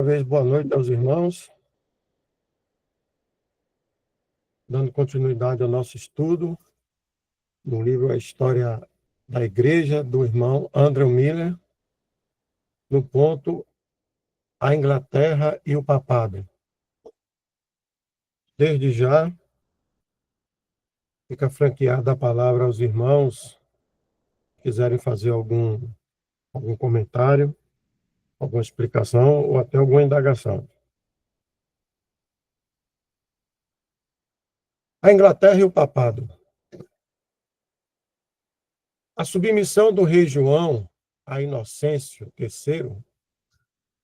Uma vez, boa noite aos irmãos, dando continuidade ao nosso estudo no livro A História da Igreja, do irmão Andrew Miller, no ponto A Inglaterra e o Papado. Desde já, fica franqueada a palavra aos irmãos que quiserem fazer algum comentário, alguma explicação ou até alguma indagação. A Inglaterra e o Papado. A submissão do rei João a Inocêncio III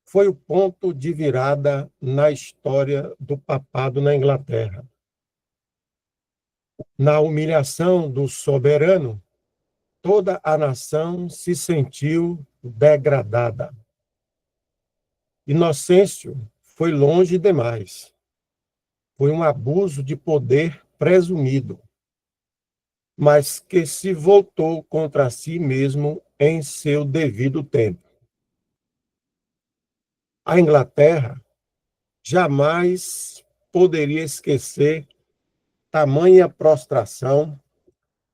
foi o ponto de virada na história do papado na Inglaterra. Na humilhação do soberano, toda a nação se sentiu degradada. Inocêncio foi longe demais. Foi um abuso de poder presumido, mas que se voltou contra si mesmo em seu devido tempo. A Inglaterra jamais poderia esquecer tamanha prostração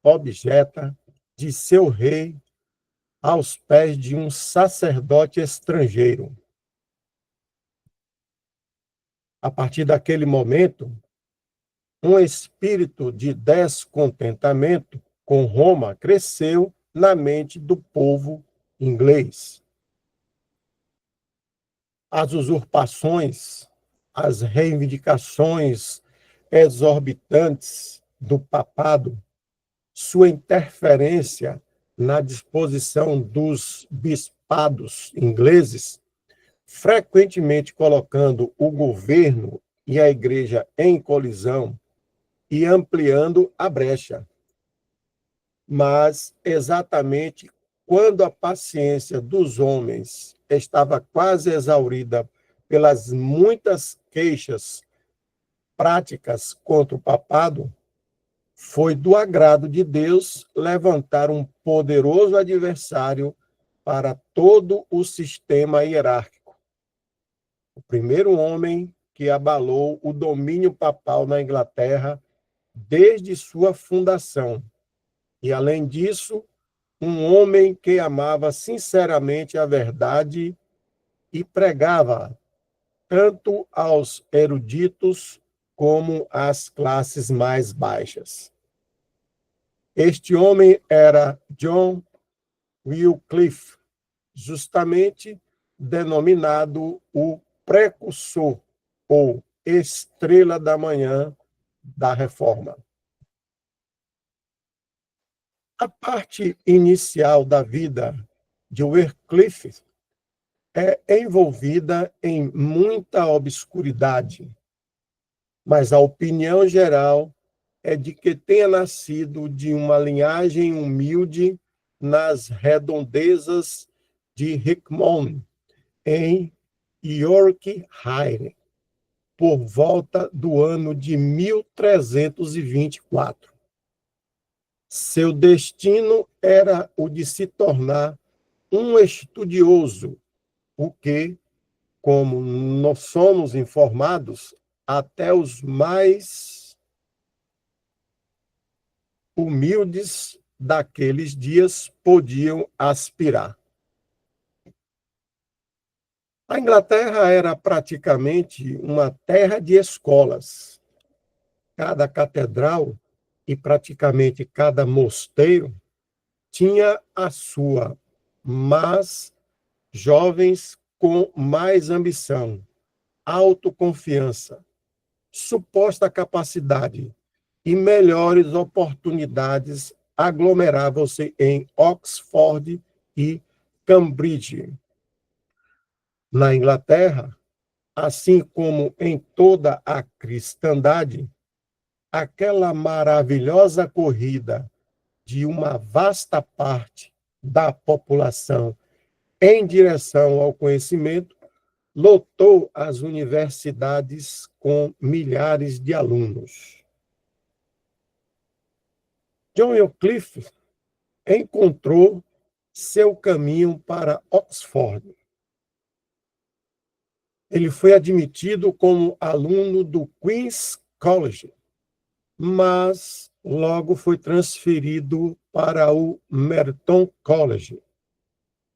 objeta de seu rei aos pés de um sacerdote estrangeiro. A partir daquele momento, um espírito de descontentamento com Roma cresceu na mente do povo inglês. As usurpações, as reivindicações exorbitantes do papado, sua interferência na disposição dos bispados ingleses, frequentemente colocando o governo e a igreja em colisão e ampliando a brecha. Mas, exatamente quando a paciência dos homens estava quase exaurida pelas muitas queixas práticas contra o papado, foi do agrado de Deus levantar um poderoso adversário para todo o sistema hierárquico. O primeiro homem que abalou o domínio papal na Inglaterra desde sua fundação. E, além disso, um homem que amava sinceramente a verdade e pregava tanto aos eruditos como às classes mais baixas. Este homem era John Wycliffe, justamente denominado o precursor ou estrela da manhã da Reforma. A parte inicial da vida de Wycliffe é envolvida em muita obscuridade, mas a opinião geral é de que tenha nascido de uma linhagem humilde nas redondezas de Hickmond, em Yorkshire, por volta do ano de 1324. Seu destino era o de se tornar um estudioso, o que, como nós somos informados, até os mais humildes daqueles dias podiam aspirar. A Inglaterra era praticamente uma terra de escolas. Cada catedral e praticamente cada mosteiro tinha a sua, mas jovens com mais ambição, autoconfiança, suposta capacidade e melhores oportunidades aglomeravam-se em Oxford e Cambridge. Na Inglaterra, assim como em toda a cristandade, aquela maravilhosa corrida de uma vasta parte da população em direção ao conhecimento lotou as universidades com milhares de alunos. John Wycliffe encontrou seu caminho para Oxford. Ele foi admitido como aluno do Queen's College, mas logo foi transferido para o Merton College,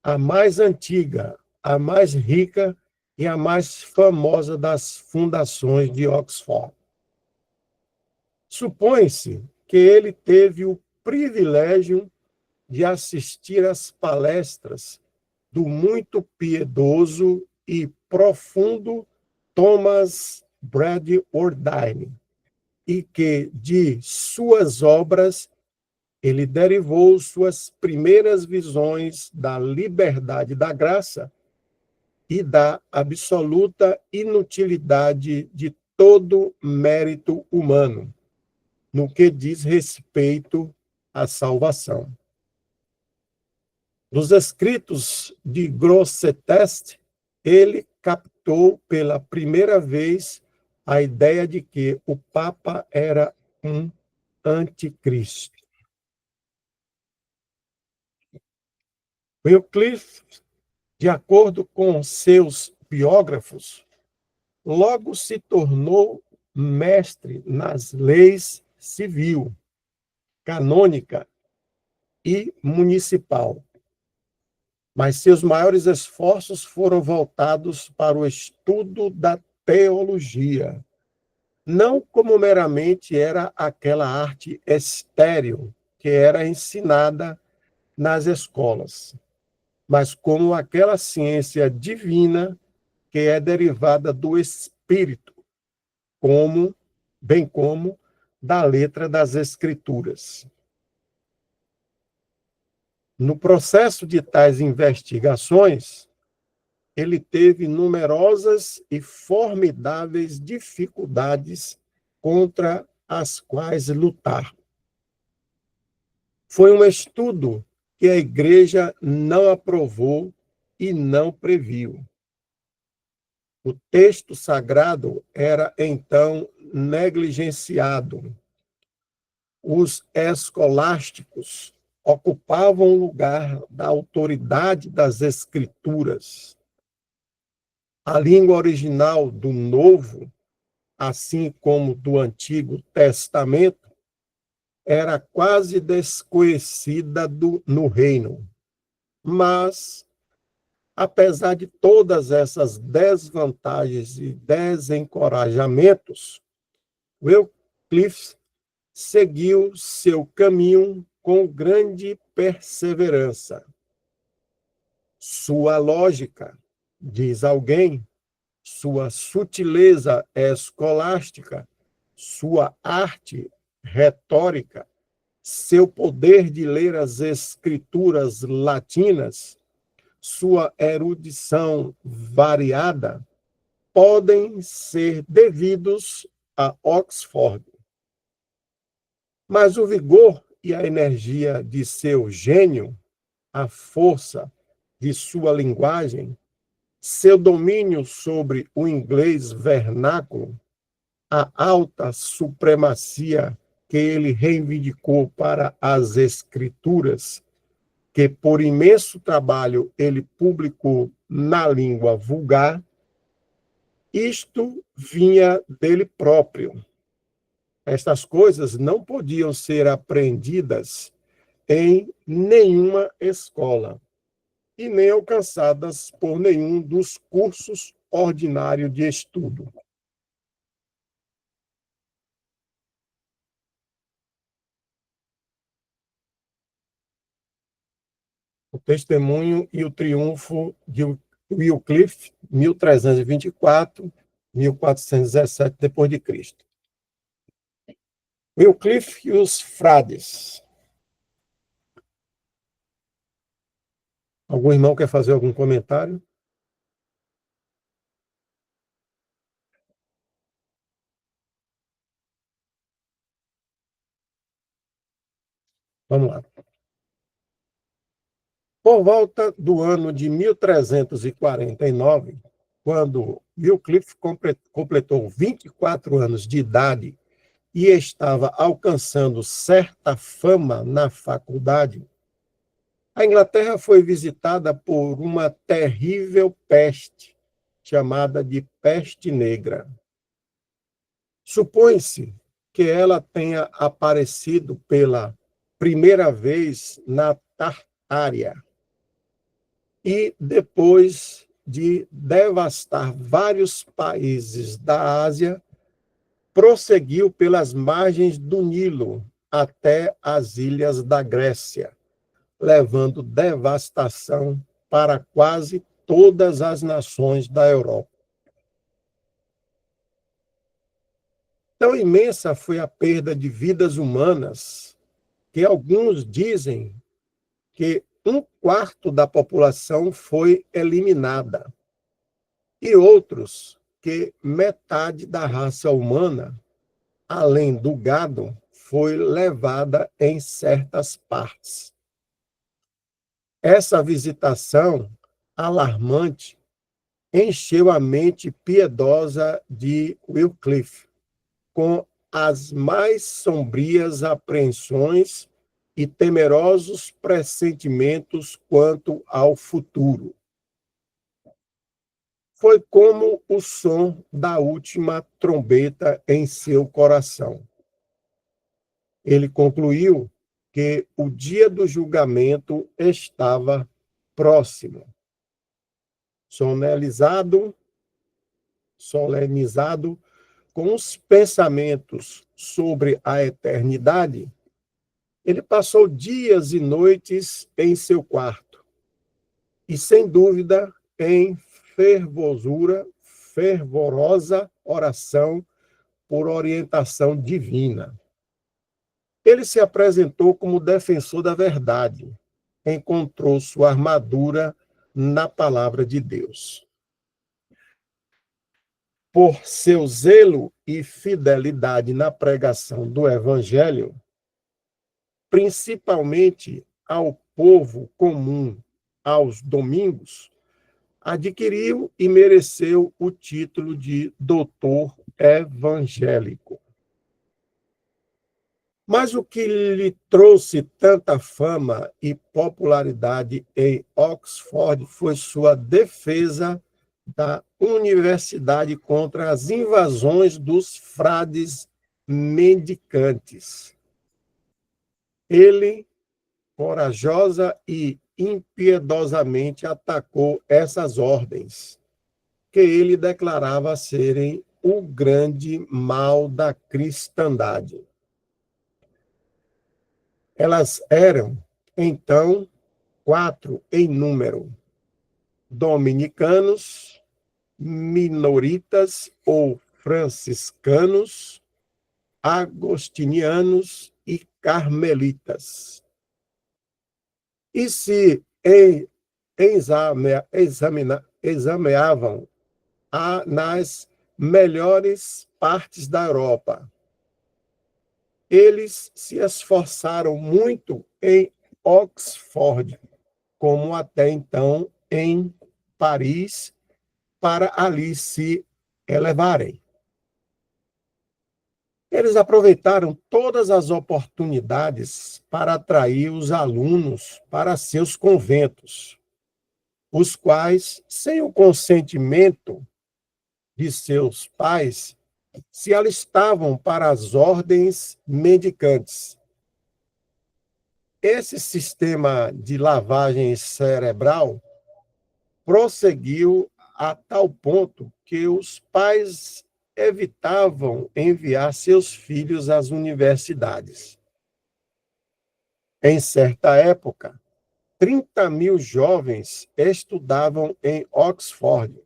a mais antiga, a mais rica e a mais famosa das fundações de Oxford. Supõe-se que ele teve o privilégio de assistir às palestras do muito piedoso e profundo Thomas Bradwardine, e que de suas obras ele derivou suas primeiras visões da liberdade da graça e da absoluta inutilidade de todo mérito humano, no que diz respeito à salvação. Nos escritos de Grosseteste, ele captou pela primeira vez a ideia de que o Papa era um anticristo. Wycliffe, de acordo com seus biógrafos, logo se tornou mestre nas leis civil, canônica e municipal. Mas seus maiores esforços foram voltados para o estudo da teologia, não como meramente era aquela arte estéril que era ensinada nas escolas, mas como aquela ciência divina que é derivada do Espírito, bem como da letra das Escrituras. No processo de tais investigações, ele teve numerosas e formidáveis dificuldades contra as quais lutar. Foi um estudo que a Igreja não aprovou e não previu. O texto sagrado era, então, negligenciado. Os escolásticos ocupavam o lugar da autoridade das Escrituras. A língua original do Novo, assim como do Antigo Testamento, era quase desconhecida no reino. Mas, apesar de todas essas desvantagens e desencorajamentos, Wycliffe seguiu seu caminho com grande perseverança. Sua lógica, diz alguém, sua sutileza escolástica, sua arte retórica, seu poder de ler as escrituras latinas, sua erudição variada, podem ser devidos a Oxford. Mas o vigor e a energia de seu gênio, a força de sua linguagem, seu domínio sobre o inglês vernáculo, a alta supremacia que ele reivindicou para as escrituras, que por imenso trabalho ele publicou na língua vulgar, isto vinha dele próprio. Estas coisas não podiam ser aprendidas em nenhuma escola e nem alcançadas por nenhum dos cursos ordinários de estudo. O Testemunho e o Triunfo de Wycliffe, 1324, 1417 depois de Cristo. Wycliffe e os frades. Algum irmão quer fazer algum comentário? Vamos lá. Por volta do ano de 1349, quando Wycliffe completou 24 anos de idade e estava alcançando certa fama na faculdade, a Inglaterra foi visitada por uma terrível peste chamada de peste negra. Supõe-se que ela tenha aparecido pela primeira vez na Tartária e, depois de devastar vários países da Ásia, prosseguiu pelas margens do Nilo até as ilhas da Grécia, levando devastação para quase todas as nações da Europa. Tão imensa foi a perda de vidas humanas que alguns dizem que um quarto da população foi eliminada e outros que metade da raça humana, além do gado, foi levada em certas partes. Essa visitação alarmante encheu a mente piedosa de Wycliffe com as mais sombrias apreensões e temerosos pressentimentos quanto ao futuro. Foi como o som da última trombeta em seu coração. Ele concluiu que o dia do julgamento estava próximo. Solenizado com os pensamentos sobre a eternidade, ele passou dias e noites em seu quarto e, sem dúvida, em fervorosa oração por orientação divina. Ele se apresentou como defensor da verdade, encontrou sua armadura na palavra de Deus. Por seu zelo e fidelidade na pregação do Evangelho, principalmente ao povo comum aos domingos, adquiriu e mereceu o título de doutor evangélico. Mas o que lhe trouxe tanta fama e popularidade em Oxford foi sua defesa da universidade contra as invasões dos frades mendicantes. Ele, corajosa e impiedosamente, atacou essas ordens, que ele declarava serem o grande mal da cristandade. Elas eram, então, 4 em número: dominicanos, minoritas ou franciscanos, agostinianos e carmelitas. E se examinavam nas melhores partes da Europa, eles se esforçaram muito em Oxford, como até então em Paris, para ali se elevarem. Eles aproveitaram todas as oportunidades para atrair os alunos para seus conventos, os quais, sem o consentimento de seus pais, se alistavam para as ordens mendicantes. Esse sistema de lavagem cerebral prosseguiu a tal ponto que os pais evitavam enviar seus filhos às universidades. Em certa época, 30.000 jovens estudavam em Oxford,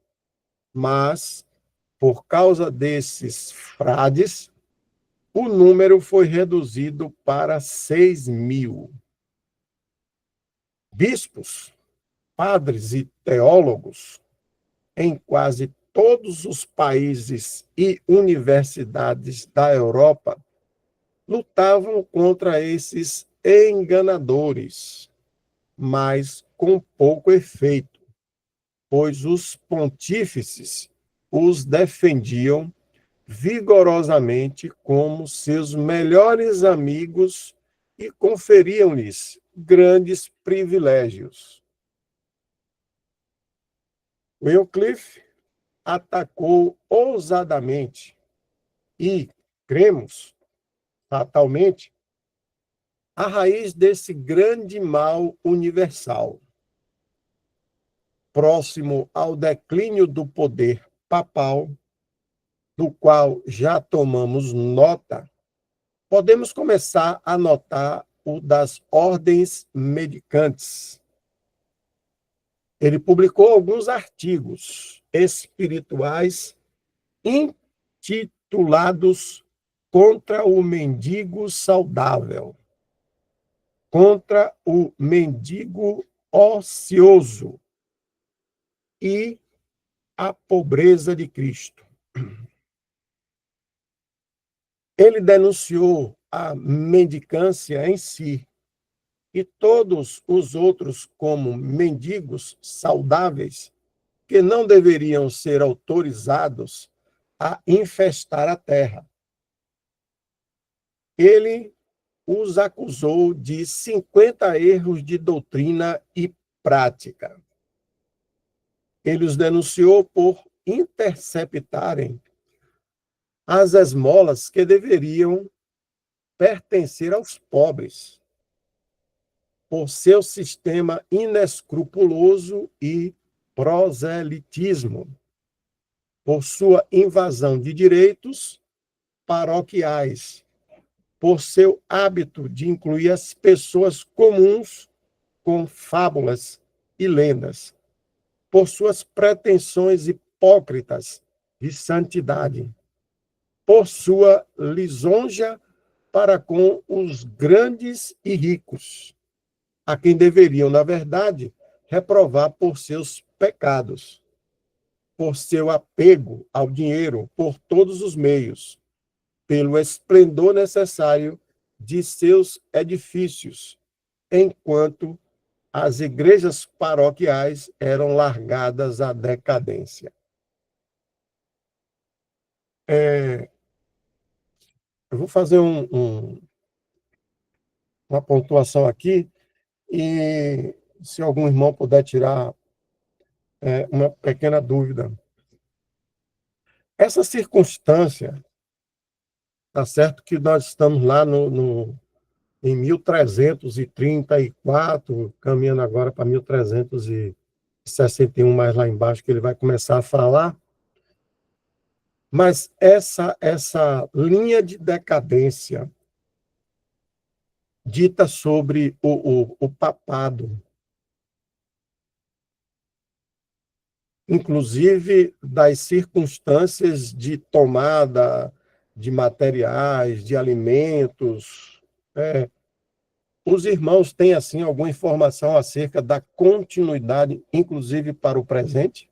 mas, por causa desses frades, o número foi reduzido para 6.000. Bispos, padres e teólogos em quase todos os países e universidades da Europa lutavam contra esses enganadores, mas com pouco efeito, pois os pontífices os defendiam vigorosamente como seus melhores amigos e conferiam-lhes grandes privilégios. Wycliffe atacou ousadamente e, cremos, fatalmente, a raiz desse grande mal universal, próximo ao declínio do poder papal, do qual já tomamos nota, podemos começar a notar o das ordens medicantes. Ele publicou alguns artigos espirituais intitulados Contra o Mendigo Saudável, Contra o Mendigo Ocioso e a Pobreza de Cristo. Ele denunciou a mendicância em si e todos os outros como mendigos saudáveis que não deveriam ser autorizados a infestar a terra. Ele os acusou de 50 erros de doutrina e prática. Ele os denunciou por interceptarem as esmolas que deveriam pertencer aos pobres, por seu sistema inescrupuloso e proselitismo, por sua invasão de direitos paroquiais, por seu hábito de incluir as pessoas comuns com fábulas e lendas, por suas pretensões hipócritas de santidade, por sua lisonja para com os grandes e ricos, a quem deveriam, na verdade, reprovar por seus pecados, por seu apego ao dinheiro por todos os meios, pelo esplendor necessário de seus edifícios, enquanto as igrejas paroquiais eram largadas à decadência. Eu vou fazer uma pontuação aqui e, se algum irmão puder tirar uma pequena dúvida. Essa circunstância, tá certo que nós estamos lá em 1334, caminhando agora para 1361, mais lá embaixo, que ele vai começar a falar. Mas essa linha de decadência dita sobre o papado, inclusive das circunstâncias de tomada de materiais, de alimentos, os irmãos têm, assim, alguma informação acerca da continuidade, inclusive para o presente?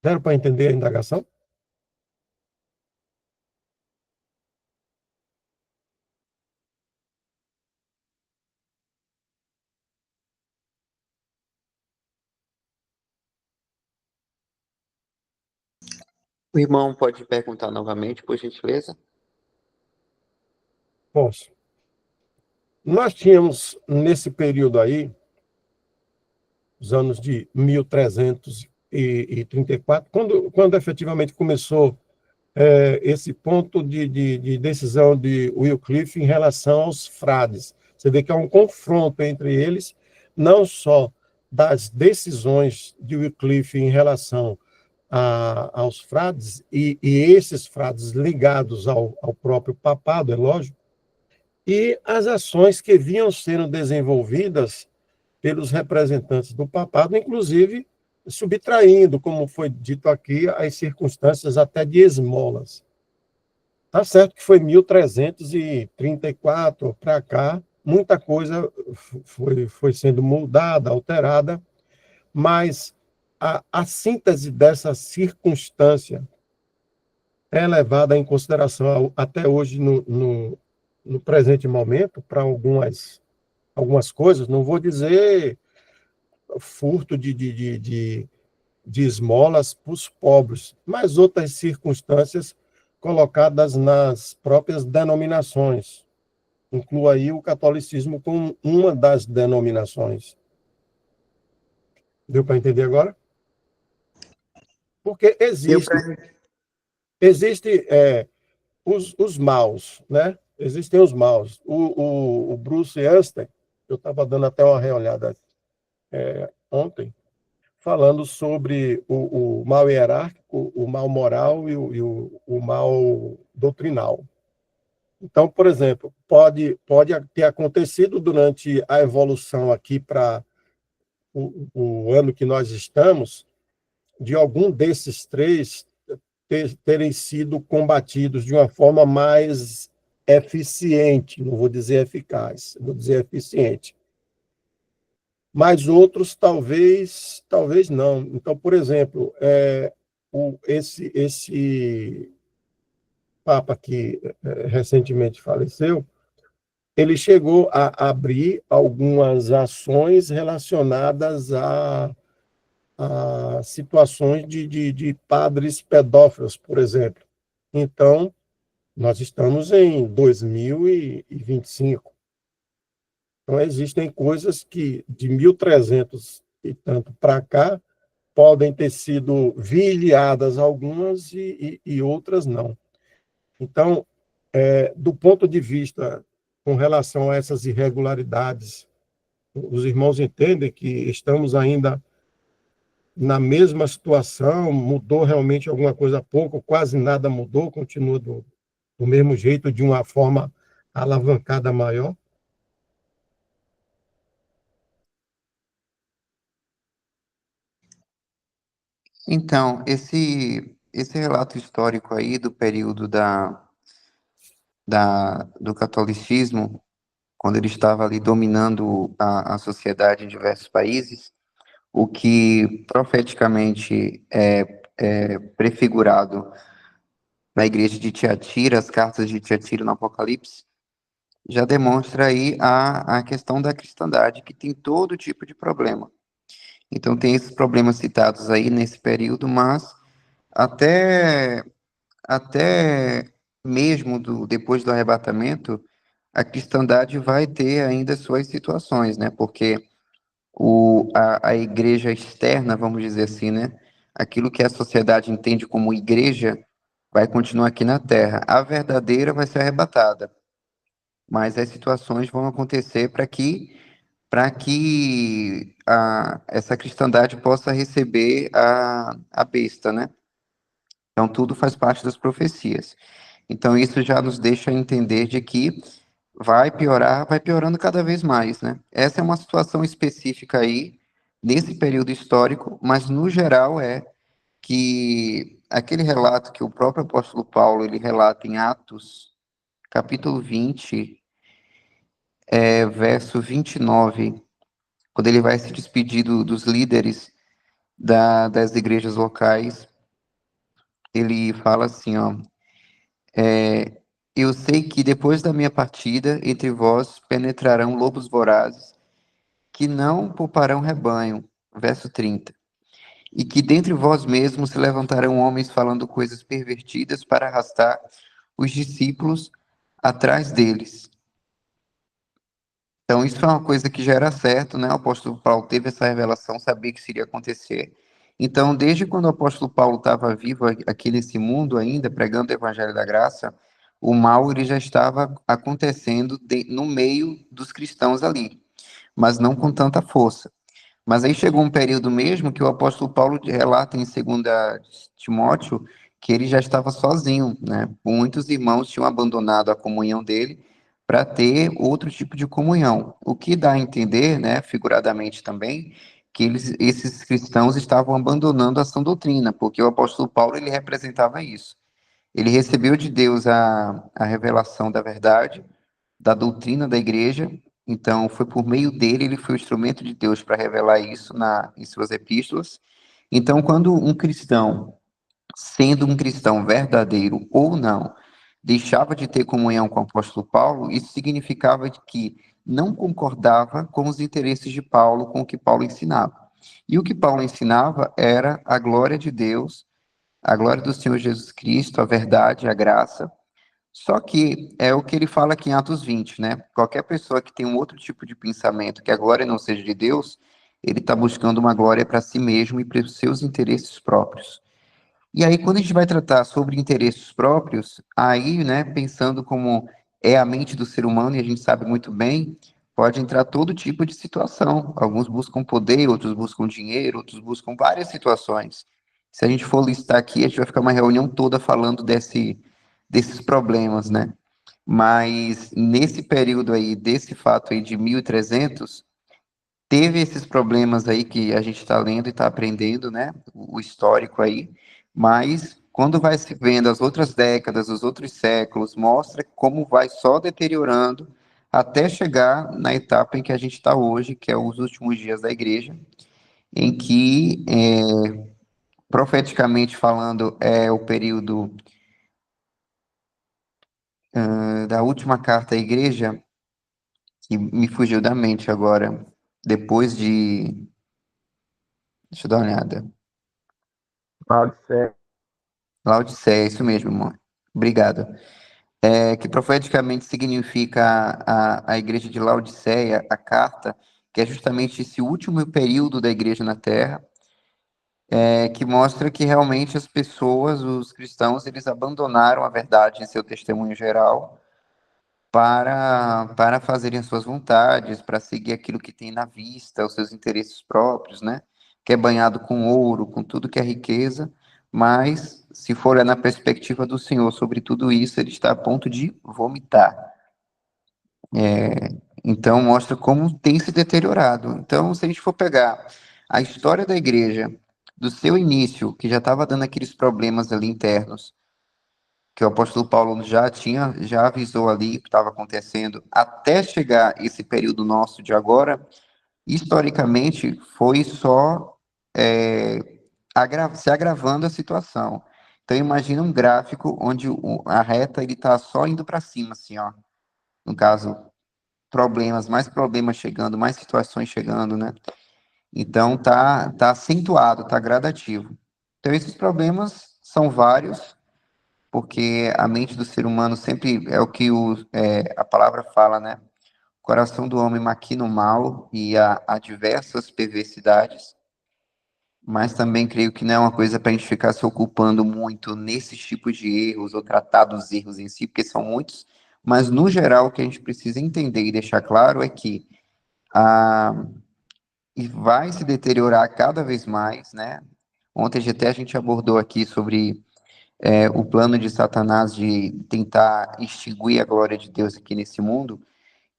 Deram para entender a indagação? O irmão pode perguntar novamente, por gentileza? Posso. Nós tínhamos, nesse período aí, os anos de 1334, quando efetivamente começou esse ponto de decisão de Wycliffe em relação aos frades. Você vê que há um confronto entre eles, não só das decisões de Wycliffe em relação aos frades, e esses frades ligados ao próprio papado, é lógico, e as ações que vinham sendo desenvolvidas pelos representantes do papado, inclusive subtraindo, como foi dito aqui, as circunstâncias até de esmolas. Tá certo que foi 1334 para cá, muita coisa foi sendo mudada, alterada, mas a síntese dessa circunstância é levada em consideração até hoje no presente momento para algumas coisas. Não vou dizer furto de esmolas para os pobres, mas outras circunstâncias colocadas nas próprias denominações. Incluo aí o catolicismo como uma das denominações. Deu para entender agora? Porque Deu para. existe os maus, né? Existem os maus. O Bruce Anstey, eu estava dando até uma reolhada ontem, falando sobre o mal hierárquico, o mal moral e o mal doutrinal. Então, por exemplo, pode ter acontecido durante a evolução aqui para o ano que nós estamos, de algum desses três terem sido combatidos de uma forma mais eficiente, não vou dizer eficaz, vou dizer eficiente. Mas outros talvez não. Então, por exemplo, esse Papa que recentemente faleceu, ele chegou a abrir algumas ações relacionadas a situações de padres pedófilos, por exemplo. Então, nós estamos em 2025. Então, existem coisas que, de 1300 e tanto para cá, podem ter sido viliadas algumas e outras não. Então, do ponto de vista com relação a essas irregularidades, os irmãos entendem que estamos ainda na mesma situação, mudou realmente alguma coisa pouco, quase nada mudou, continua do mesmo jeito, de uma forma alavancada maior. Então, esse relato histórico aí do período do catolicismo, quando ele estava ali dominando a sociedade em diversos países, o que profeticamente é prefigurado na igreja de Tiatira, as cartas de Tiatira no Apocalipse, já demonstra aí a questão da cristandade, que tem todo tipo de problema. Então, tem esses problemas citados aí nesse período, mas até, até mesmo depois do arrebatamento, a cristandade vai ter ainda suas situações, né? Porque a igreja externa, vamos dizer assim, né? Aquilo que a sociedade entende como igreja vai continuar aqui na Terra. A verdadeira vai ser arrebatada, mas as situações vão acontecer para que essa cristandade possa receber a besta, né? Então, tudo faz parte das profecias. Então, isso já nos deixa entender de que vai piorar, vai piorando cada vez mais, né? Essa é uma situação específica aí, nesse período histórico, mas no geral é que aquele relato que o próprio apóstolo Paulo, ele relata em Atos, capítulo 20, verso 29, quando ele vai se despedir dos líderes das igrejas locais, ele fala assim, ó, eu sei que depois da minha partida, entre vós penetrarão lobos vorazes, que não pouparão rebanho. Verso 30. E que dentre vós mesmos se levantarão homens falando coisas pervertidas para arrastar os discípulos atrás deles. Então, isso é uma coisa que já era certo, né? O apóstolo Paulo teve essa revelação, sabia que isso iria acontecer. Então, desde quando o apóstolo Paulo estava vivo aqui nesse mundo ainda, pregando o evangelho da graça, o mal ele já estava acontecendo no meio dos cristãos ali, mas não com tanta força. Mas aí chegou um período mesmo que o apóstolo Paulo relata em 2 Timóteo que ele já estava sozinho, né? Muitos irmãos tinham abandonado a comunhão dele para ter outro tipo de comunhão. O que dá a entender, né, figuradamente também, que esses cristãos estavam abandonando a sã doutrina, porque o apóstolo Paulo ele representava isso. Ele recebeu de Deus a revelação da verdade, da doutrina da igreja. Então, foi por meio dele, ele foi o instrumento de Deus para revelar isso em suas epístolas. Então, quando um cristão, sendo um cristão verdadeiro ou não, deixava de ter comunhão com o apóstolo Paulo, isso significava que não concordava com os interesses de Paulo, com o que Paulo ensinava. E o que Paulo ensinava era a glória de Deus, a glória do Senhor Jesus Cristo, a verdade, a graça, Só que é o que ele fala aqui em Atos 20, né? Qualquer pessoa que tem um outro tipo de pensamento, que a glória não seja de Deus, ele está buscando uma glória para si mesmo e para os seus interesses próprios. E aí, quando a gente vai tratar sobre interesses próprios, aí, né, pensando como é a mente do ser humano, e a gente sabe muito bem, pode entrar todo tipo de situação. Alguns buscam poder, outros buscam dinheiro, outros buscam várias situações. Se a gente for listar aqui, a gente vai ficar uma reunião toda falando desses problemas, né? Mas nesse período aí, desse fato aí de 1300, teve esses problemas aí que a gente está lendo e está aprendendo, né? O histórico aí, mas quando vai se vendo as outras décadas, os outros séculos, mostra como vai só deteriorando até chegar na etapa em que a gente está hoje, que é os últimos dias da igreja, em que, profeticamente falando, é o período da última carta à igreja, que me fugiu da mente agora, depois de. Deixa eu dar uma olhada. Laodiceia. Laodiceia, isso mesmo, amor. Obrigado. Que profeticamente significa a igreja de Laodiceia, a carta, que é justamente esse último período da igreja na Terra, que mostra que realmente as pessoas, os cristãos, eles abandonaram a verdade em seu testemunho geral para fazerem as suas vontades, para seguir aquilo que tem na vista, os seus interesses próprios, né? Que é banhado com ouro, com tudo que é riqueza, mas se for olhar na perspectiva do Senhor sobre tudo isso, ele está a ponto de vomitar. Então mostra como tem se deteriorado. Então, se a gente for pegar a história da igreja, do seu início, que já estava dando aqueles problemas ali internos, que o apóstolo Paulo já avisou ali o que estava acontecendo, até chegar esse período nosso de agora, historicamente foi só se agravando a situação. Então imagina um gráfico onde a reta ele está só indo para cima, assim, ó. No caso, mais problemas chegando, mais situações chegando, né? Então tá acentuado, tá gradativo. Então esses problemas são vários, porque a mente do ser humano sempre é o que a palavra fala, né? O coração do homem maquina o mal e há diversas perversidades, mas também creio que não é uma coisa para a gente ficar se ocupando muito nesses tipos de erros ou tratar dos erros em si, porque são muitos, mas no geral o que a gente precisa entender e deixar claro é que e vai se deteriorar cada vez mais, né? Ontem até a gente abordou aqui sobre o plano de Satanás de tentar extinguir a glória de Deus aqui nesse mundo,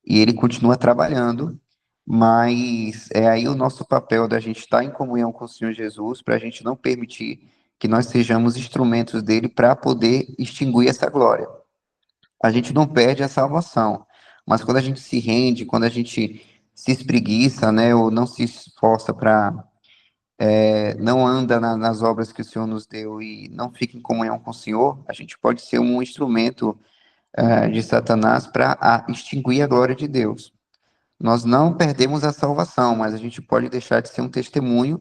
e ele continua trabalhando, mas é aí o nosso papel da gente estar em comunhão com o Senhor Jesus, para a gente não permitir que nós sejamos instrumentos dele para poder extinguir essa glória. A gente não perde a salvação, mas quando a gente se rende, quando a gente se espreguiça, né, ou não se esforça para não anda nas obras que o Senhor nos deu e não fica em comunhão com o Senhor, a gente pode ser um instrumento de Satanás para extinguir a glória de Deus. Nós não perdemos a salvação, mas a gente pode deixar de ser um testemunho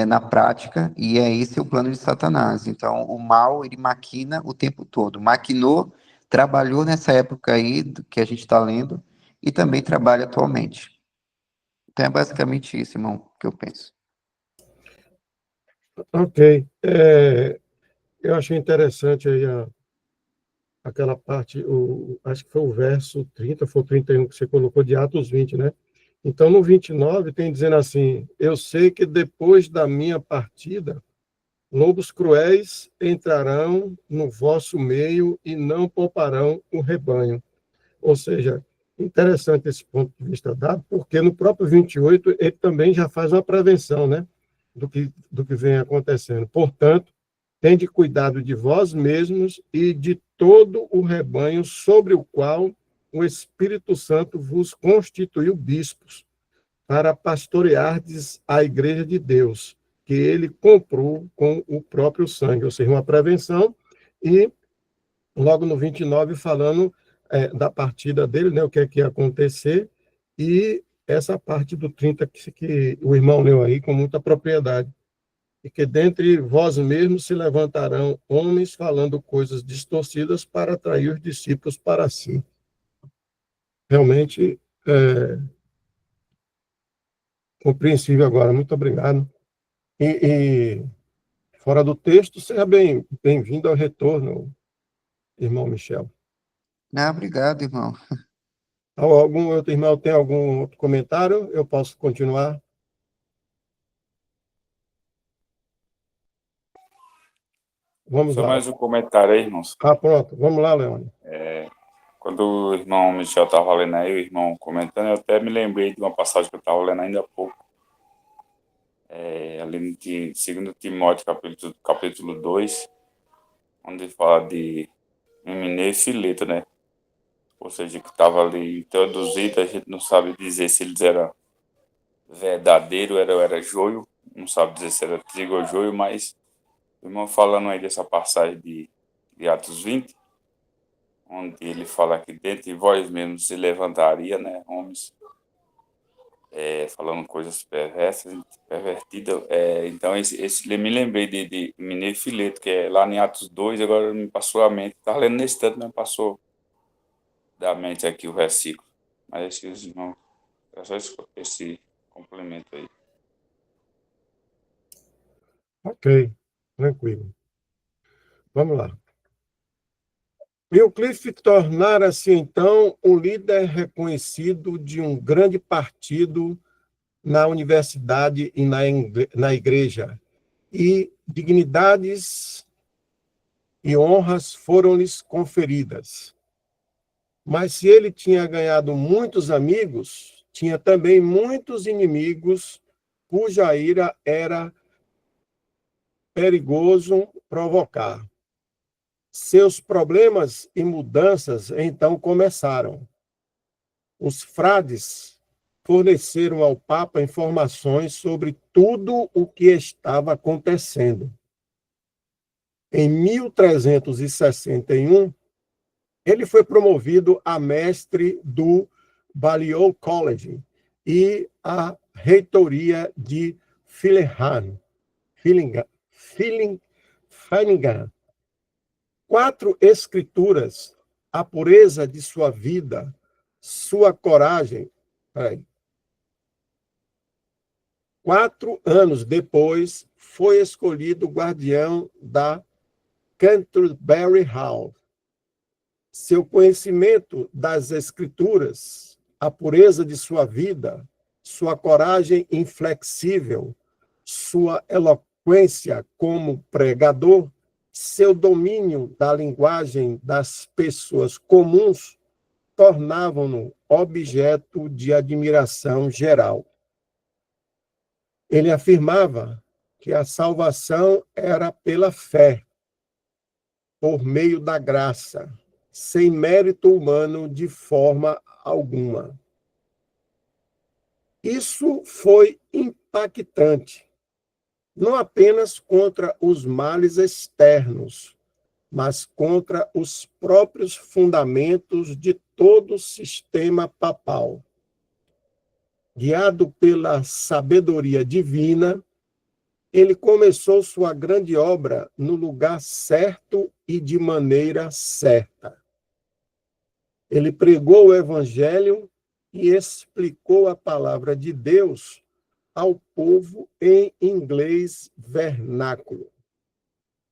na prática, e é esse o plano de Satanás. Então, o mal, ele maquina o tempo todo. Maquinou, trabalhou nessa época aí que a gente está lendo, e também trabalha atualmente. Então, é basicamente isso, irmão, que eu penso. Ok. Eu achei interessante aí aquela parte, acho que foi o verso 30, foi o 31 que você colocou de Atos 20, né? Então, no 29, tem dizendo assim: eu sei que depois da minha partida, lobos cruéis entrarão no vosso meio e não pouparão o rebanho. Ou seja, interessante esse ponto de vista dado, porque no próprio 28 ele também já faz uma prevenção, né, do que vem acontecendo. Portanto, tende cuidado de vós mesmos e de todo o rebanho sobre o qual o Espírito Santo vos constituiu bispos, para pastoreardes a igreja de Deus, que ele comprou com o próprio sangue, ou seja, uma prevenção, e logo no 29 falando da partida dele, né, o que é que ia acontecer, e essa parte do 30 que o irmão leu aí com muita propriedade. e que dentre vós mesmos se levantarão homens falando coisas distorcidas para atrair os discípulos para si. Realmente é compreensível agora. Muito obrigado. E fora do texto, seja bem-vindo ao retorno, irmão Michel. Ah, obrigado, irmão. Algum outro irmão tem algum outro comentário? Eu posso continuar? Vamos Só lá. mais um comentário aí, irmãos. Pronto. Vamos lá, Leone. Quando o irmão Michel estava lendo aí, o irmão comentando, eu até me lembrei de uma passagem que eu estava lendo ainda há pouco. Ali de 2 Timóteo, capítulo 2, onde fala de Himeneu e Fileto, né? Ou seja, que estava ali introduzido, a gente não sabe dizer se eles eram verdadeiro, era joio, não sabe dizer se era trigo ou joio, mas o irmão falando aí dessa passagem de Atos 20, onde ele fala que dentre vós mesmos se levantaria, né, homens, falando coisas pervertidas. Então, me lembrei de Mineiro e Fileto, que é lá em Atos 2, agora me passou a mente. Estava lendo nesse tanto, mas passou da mente aqui o versículo. Mas esses irmãos, é só esse complemento aí. Ok, tranquilo. Vamos lá. Wycliffe tornara-se, então, o líder reconhecido de um grande partido na universidade e na igreja, e dignidades e honras foram-lhes conferidas. Mas se ele tinha ganhado muitos amigos, tinha também muitos inimigos, cuja ira era perigoso provocar. Seus problemas e mudanças então começaram. Os frades forneceram ao Papa informações sobre tudo o que estava acontecendo. Em 1361, ele foi promovido a mestre do Balliol College e a reitoria de Fillingham. 4 escrituras, a pureza de sua vida, sua coragem. 4 anos depois, foi escolhido guardião da Canterbury Hall. Seu conhecimento das escrituras, a pureza de sua vida, sua coragem inflexível, sua eloquência como pregador, seu domínio da linguagem das pessoas comuns tornavam-no objeto de admiração geral. Ele afirmava que a salvação era pela fé, por meio da graça, sem mérito humano de forma alguma. Isso foi impactante, não apenas contra os males externos, mas contra os próprios fundamentos de todo o sistema papal. Guiado pela sabedoria divina, ele começou sua grande obra no lugar certo e de maneira certa. Ele pregou o evangelho e explicou a palavra de Deus ao povo em inglês vernáculo.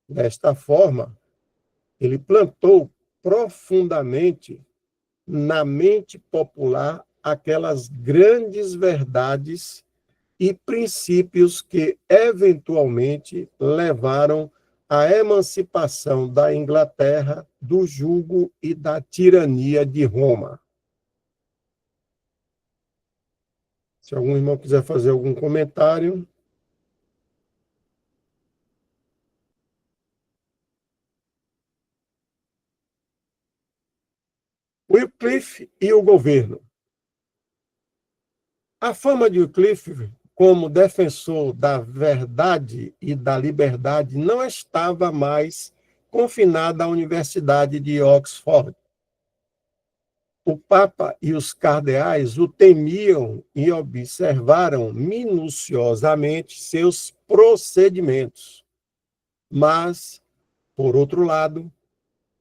Desta forma, ele plantou profundamente na mente popular aquelas grandes verdades e princípios que, eventualmente, levaram à emancipação da Inglaterra do jugo e da tirania de Roma. Se algum irmão quiser fazer algum comentário. Wycliffe e o governo. A fama de Wycliffe como defensor da verdade e da liberdade não estava mais confinada à Universidade de Oxford. O Papa e os cardeais o temiam e observaram minuciosamente seus procedimentos. Mas, por outro lado,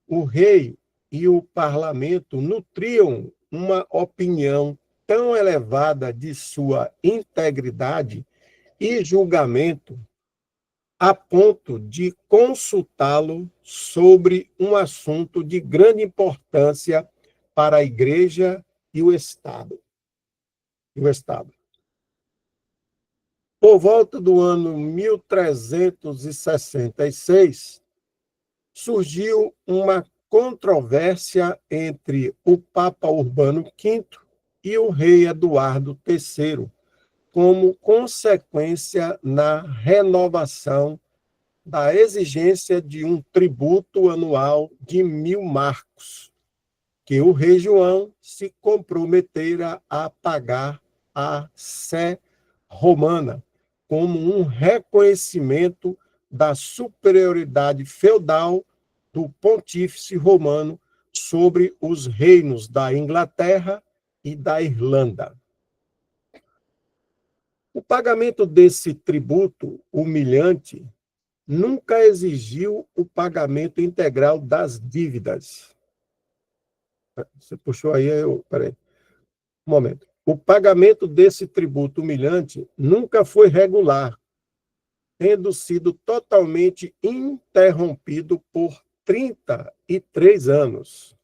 o rei e o parlamento nutriam uma opinião tão elevada de sua integridade e julgamento a ponto de consultá-lo sobre um assunto de grande importância para a Igreja e o Estado. Por volta do ano 1366, surgiu uma controvérsia entre o Papa Urbano V e o rei Eduardo III, como consequência na renovação da exigência de um tributo anual de 1.000 marcos, que o rei João se comprometera a pagar à Sé romana, como um reconhecimento da superioridade feudal do pontífice romano sobre os reinos da Inglaterra e da Irlanda. O pagamento desse tributo humilhante nunca exigiu o pagamento integral das dívidas. Você puxou aí, peraí, um momento. O pagamento desse tributo humilhante nunca foi regular, tendo sido totalmente interrompido por 33 anos.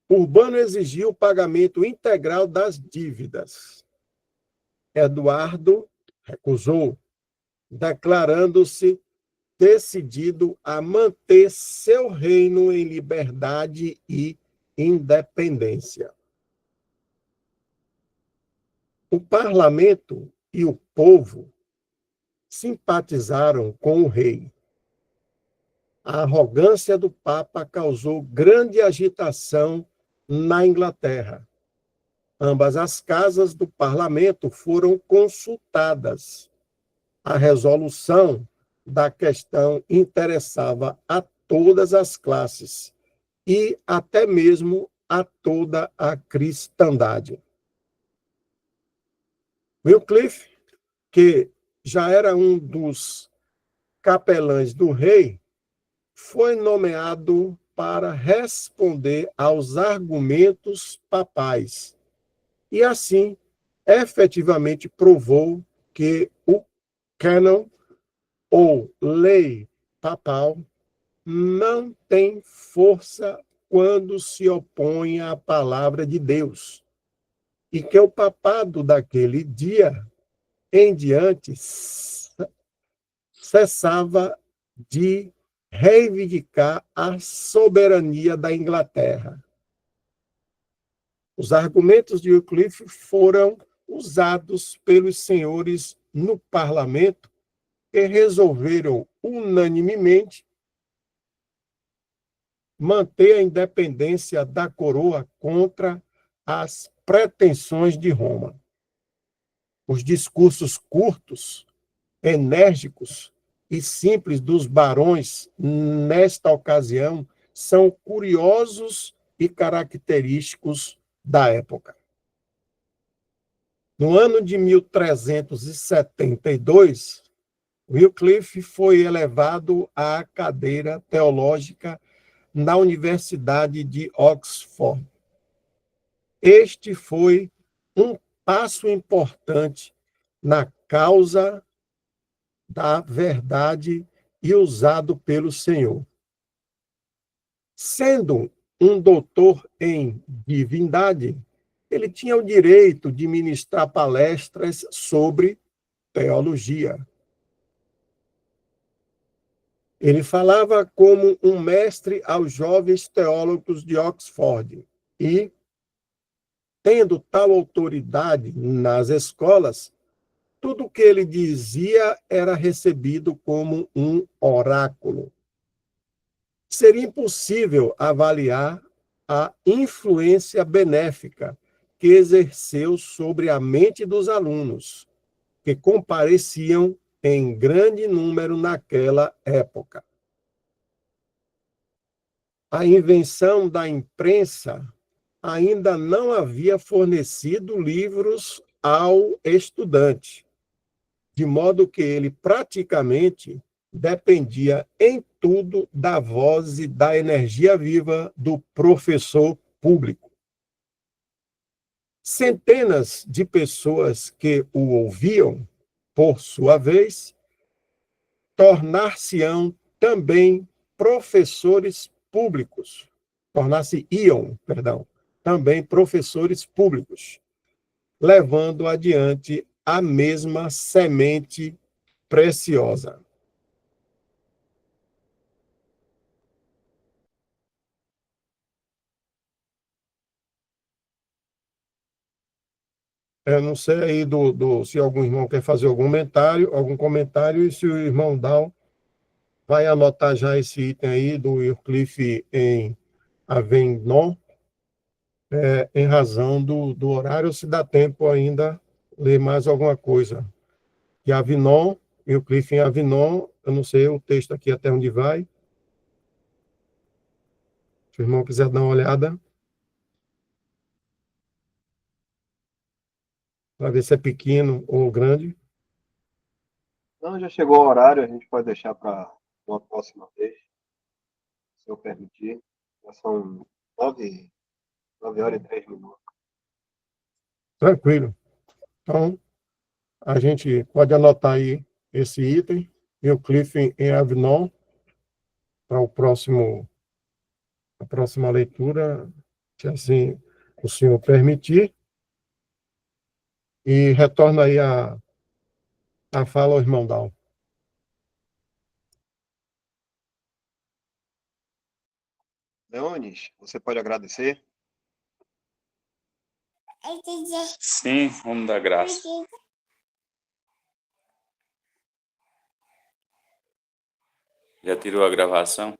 Urbano exigiu o pagamento integral das dívidas. Eduardo recusou, declarando-se decidido a manter seu reino em liberdade e independência. O parlamento e o povo simpatizaram com o rei. A arrogância do Papa causou grande agitação na Inglaterra. Ambas as casas do parlamento foram consultadas. A resolução da questão interessava a todas as classes e até mesmo a toda a cristandade. Wycliffe, que já era um dos capelães do rei, foi nomeado para responder aos argumentos papais e, assim, efetivamente provou que o cânon ou lei papal não tem força quando se opõe à palavra de Deus, e que o papado daquele dia em diante cessava de reivindicar a soberania da Inglaterra. Os argumentos de Wycliffe foram usados pelos senhores no parlamento e resolveram unanimemente manter a independência da coroa contra as pretensões de Roma. Os discursos curtos, enérgicos e simples dos barões nesta ocasião são curiosos e característicos da época. No ano de 1372, Wycliffe foi elevado à cadeira teológica na Universidade de Oxford. Este foi um passo importante na causa da verdade e usado pelo Senhor. Sendo um doutor em divindade, ele tinha o direito de ministrar palestras sobre teologia. Ele falava como um mestre aos jovens teólogos de Oxford e, tendo tal autoridade nas escolas, tudo o que ele dizia era recebido como um oráculo. Seria impossível avaliar a influência benéfica que exerceu sobre a mente dos alunos, que compareciam em grande número naquela época. A invenção da imprensa ainda não havia fornecido livros ao estudante, de modo que ele praticamente dependia em tudo da voz e da energia viva do professor público. Centenas de pessoas que o ouviam, por sua vez, tornar-se-ão também professores públicos, também professores públicos, levando adiante a mesma semente preciosa. Eu não sei aí se algum irmão quer fazer algum comentário, e se o irmão Dal vai anotar já esse item aí do Wycliffe em Avignon, em razão do horário, se dá tempo ainda ler mais alguma coisa. E Avignon, Wycliffe em Avignon, eu não sei o texto aqui até onde vai. Se o irmão quiser dar uma olhada, para ver se é pequeno ou grande. Não, já chegou o horário, a gente pode deixar para uma próxima vez, se eu permitir. Já são 9 horas e 3 minutos. Tranquilo. Então, a gente pode anotar aí esse item, Wycliffe em Avignon, para a próxima leitura, se assim o senhor permitir. E retorna aí a fala ao irmão Dal. Leones, você pode agradecer? Sim, vamos dar graça. Já tirou a gravação?